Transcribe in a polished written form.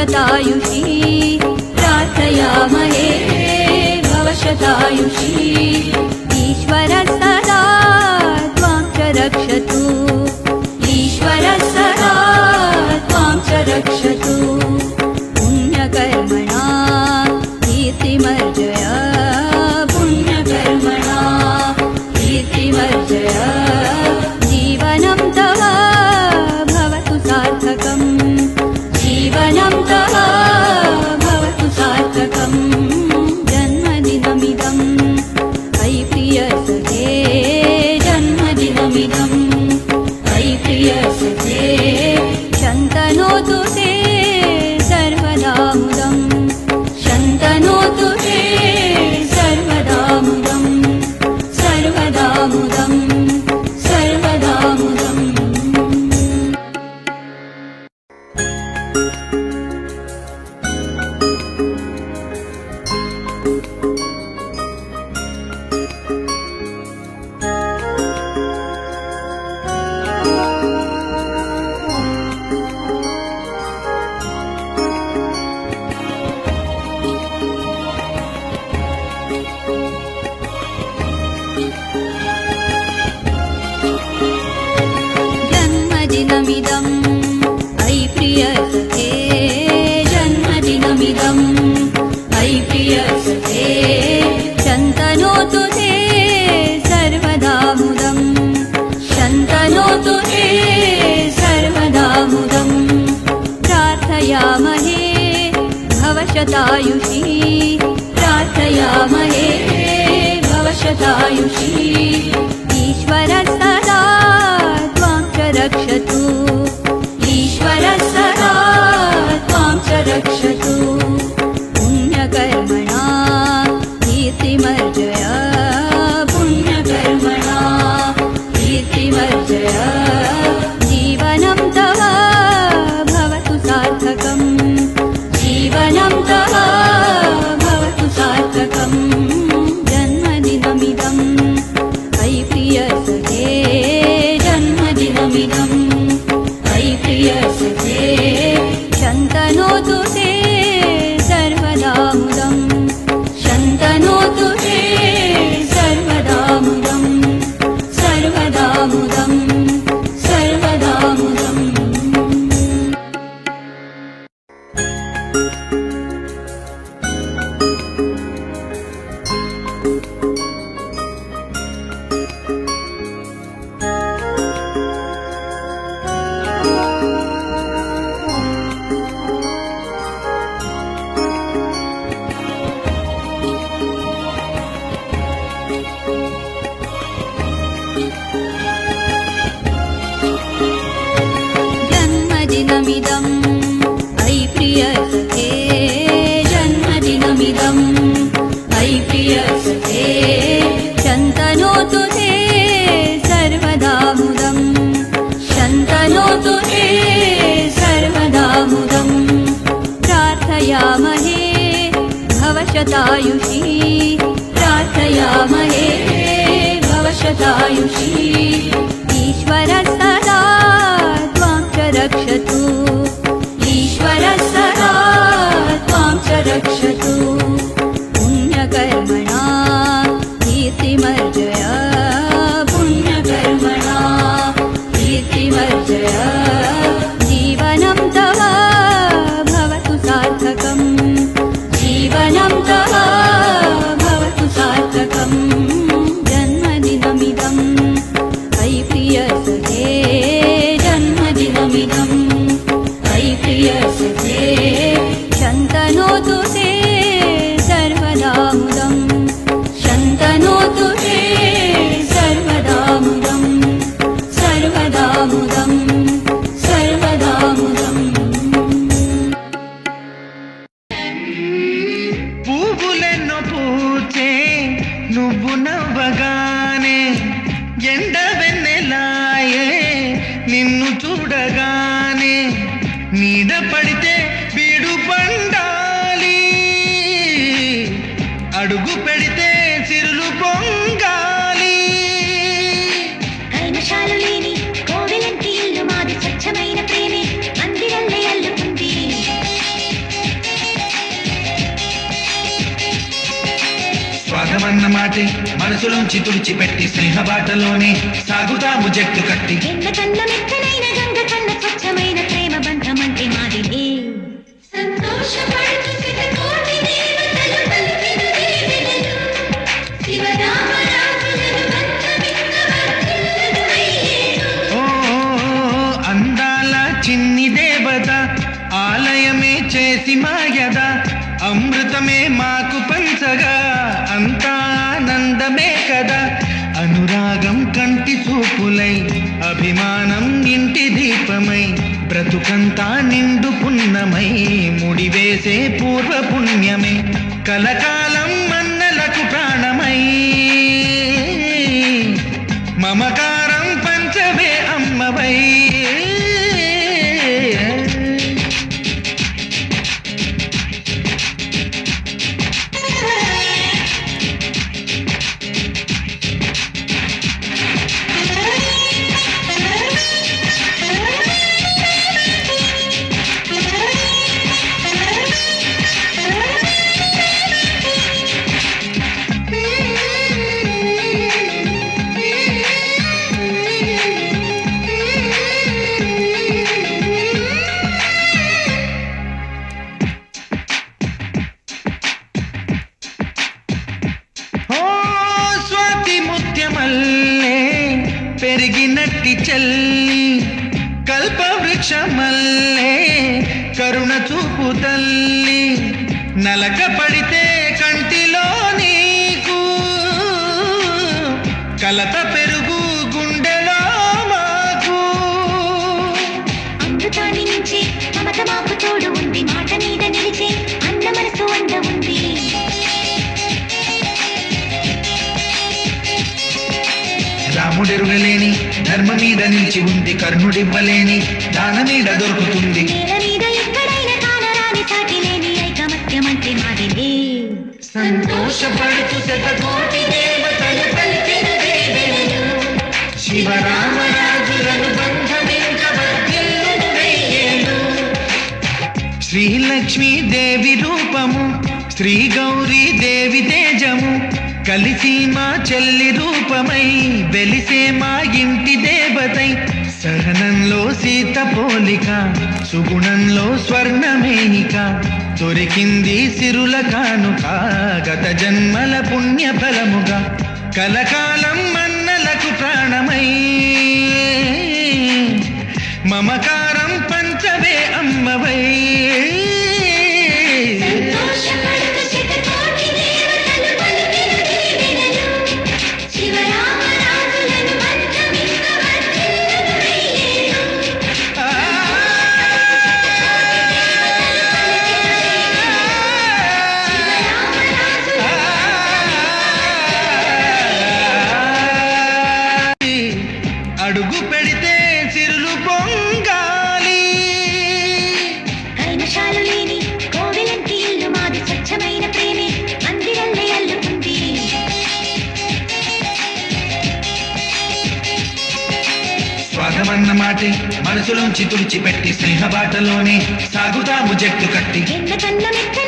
भवशतायुषी प्रार्थयामहे भवशतायुषी ईश्वरः सदा त्वां च रक्षतु ईश्वरः सदा त्वां च रक्षतु पुण्यकर्मणा कीर्तिमर्जय पुण्यकर्मणा कीर्तिमर्जय जीवनं तव भवतु सार्थकम् जीवनं तव भवतु सार्थकम् जन्मदिनमिदं अयि प्रियसखे जन्मदिनमिदम् अयि प्रियसखे शन्तनोतु ते सर्वदा मुदम् शन्तनोतु ते सर्वदा मुदम् सर्वदा मुदम् सर्वदा मुदम् जन्मदिनमिदम् अयि प्रियसखे जन्मदिनमिदम् अयि प्रियसखे शन्तनोतु ते सर्वदा मुदम् शन्तनोतु ते सर्वदा मुदम् प्रार्थयामहे भवशतायुषी प्रार्थयामहे भवशतायुषी ईश्वरः सदा त्वां च रक्षतु ईश्वरः सदा त्वां च रक्षतु पुण्यकर्मणा कीर्तिमर्जय पुण्यकर्मणा कीर्तिमर्जय जीवनं तव भवतु सार्थकम् जीवनं तव भवतु सार्थकम् जन्मदिनमिदम् अयि प्रियसखे जन्मदिनमिदम् अयि प्रियसखे शन्तनोतु ते सर्वदा मुदम् शन्तनोतु ते सर्वदा मुदम् सर्वदा मुदम् सर्वदा मुदम् जन्मदिनमिदम् अयि प्रियसखे जन्मदिनमिदम् अयि प्रियसखे शन्तनोतु ते सर्वदा मुदम् शन्तनोतु ते सर्वदा मुदम् प्रार्थयामहे भवशतायुषी प्रार्थयामहे भवशतायुषी ईश्वरः सदा त्वां च रक्षतु ईश्वरः सदा त्वां च रक्षतु पुण्यकर्मणा कीर्तिमर्जय पुण्यकर्मणा कीर्तिमर्जय जीवनं तव भवतु सार्थकम् जीवनं तव भवतु सार्थकम् जन्मदिनमिदम् अयि प्रियसखे जन्मदिनमिदम् अयि प्रियसखे शन्तनोतु ते सर्वदा मुदम् शन्तनोतु ते सर्वदा मुदम् सर्वदा मुदम् सर्वदा मुदम् పువ్వులెన్నో పూచే నువ్వు నవ్వగానే ఎండ వెన్నెలాయే నిన్ను చూడగానే నీడ పడితే బీడు పండాలి అడుగు పెడితే సిరులు పొంగాలి కల్మషాలు లేని కోవెలంటి ఇల్లు మాది స్వచ్ఛమైన ప్రేమే అందిరల్లే అల్లుకుంది స్వాగమన్న మాటే మనసులోంచి తుడిచిపెట్టి స్నేహబాటలోనే సాగుతాము జట్టు కట్టి. ఎండ కన్న మెత్తనైన గంగ కన్న స్వచ్ఛమైన ప్రేమ బంధమంటే మాదిలే. సంతోషపడుతూ శతకోటి దేవతలు పలికిన దీవెనలు, శివరామరాజులను బంధమింక వర్ధిల్లును వెయ్యేళ్ళు. ఓ అందాల చిన్ని దేవత ఆలయమే చేసి మాయద, అమృతమే మాకు పంచగా అంతా ఆనందమే కదా. అనురాగం కంటి చూపులై అభిమానం ఇంటి దీపమై బ్రతుకంతా నిండు పున్నమై ముడివేసే పూర్వ పుణ్యమే కలకాలం మన్నలకు ప్రాణమై మమకారం పంచవే అమ్మవై. పెరిగినట్టి చెల్లి కల్పవృక్షమల్లే కరుణ చూపు తల్లి, నలక పడితే కంటిలో నీకు కలత పెరుగు గుండెలో మాకు. అమృతాన్ని నుంచి మమత మాకు తోడు ఉంది, మాట మీద నిలిచే అన్న మనసు అంద ఉంది. రాముడెరుగలేని ధర్మ మీద నిలిచి ఉంది, కర్ణుడివ్వలేని దాన మీద దొరుకుతుంది. నేల మీద ఎక్కడైనా కానరాని సాటి లేని ఐకమత్యమంటే మాదిలే. సంతోషపడుతూ శతకోటి దేవతలు పలికిన దీవెనలు, శివరామరాజులను బంధమింక వర్ధిల్లును వెయ్యేళ్ళు. శ్రీలక్ష్మీ దేవి రూపము శ్రీ గౌరీ దేవి తేజము కలిసి మా చెల్లి రూపమై వెలిసే మా ఇంటి దేవతై. సహనంలో సీత పోలిక సుగుణంలో స్వర్ణమేనిక దొరికింది సిరుల కానుక గత జన్మల పుణ్య ఫలముగా కలకాలం మన్నలకు ప్రాణమై మమకారం పంచవే అమ్మవై. అడుగు పెడితే సిరులు పొంగాలి, కల్మషాలు లేని కోవెలంటి ఇల్లు మాది, స్వచ్ఛమైన ప్రేమే అందిరల్లే అల్లుకుంది. స్వాగమన్న మాటే మనసులోంచి తుడిచిపెట్టి స్నేహబాటలోనే సాగుతాము జట్టు కట్టి. ఎండ కన్న మెత్త